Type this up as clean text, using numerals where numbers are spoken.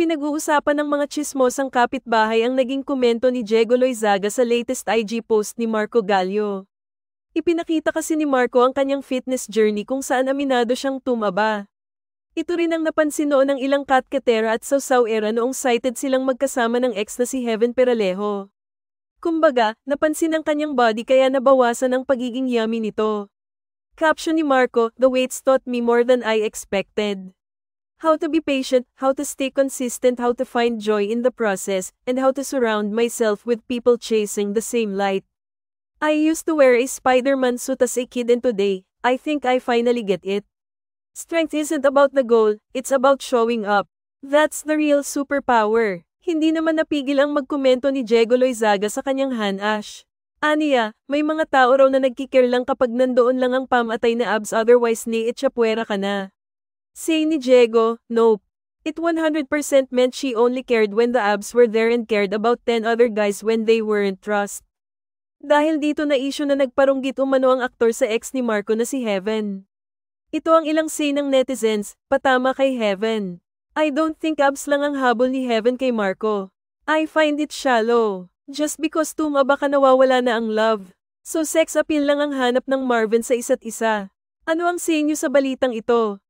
Pinag-uusapan ng mga tsismosang kapitbahay ang naging komento ni Diego Loizaga sa latest IG post ni Marco Gallio. Ipinakita kasi ni Marco ang kanyang fitness journey kung saan aminado siyang tumaba. Ito rin ang napansin noon ng ilang katkatera at sausawera noong sighted silang magkasama ng ex na si Heaven Peralejo. Kumbaga, napansin ang kanyang body kaya nabawasan ang pagiging yummy nito. Caption ni Marco, "The weights taught me more than I expected. How to be patient, how to stay consistent, how to find joy in the process, and how to surround myself with people chasing the same light. I used to wear a Spider-Man suit as a kid and today, I think I finally get it. Strength isn't about the goal, it's about showing up. That's the real superpower." Hindi naman napigil ang magkomento ni Diego Loizaga sa kanyang hanash. Aniya, may mga tao raw na nagkikare lang kapag nandoon lang ang pamatay na abs otherwise ni itchapuera ka na. Say ni Diego, nope. It 100% meant she only cared when the abs were there and cared about 10 other guys when they weren't trust. Dahil dito na issue na nagparunggit umano ang aktor sa ex ni Marco na si Heaven. Ito ang ilang say ng netizens, patama kay Heaven. I don't think abs lang ang habol ni Heaven kay Marco. I find it shallow. Just because tumaba ka nawawala na ang love. So sex appeal lang ang hanap ng Marvin sa isa't isa. Ano ang say niyo sa balitang ito?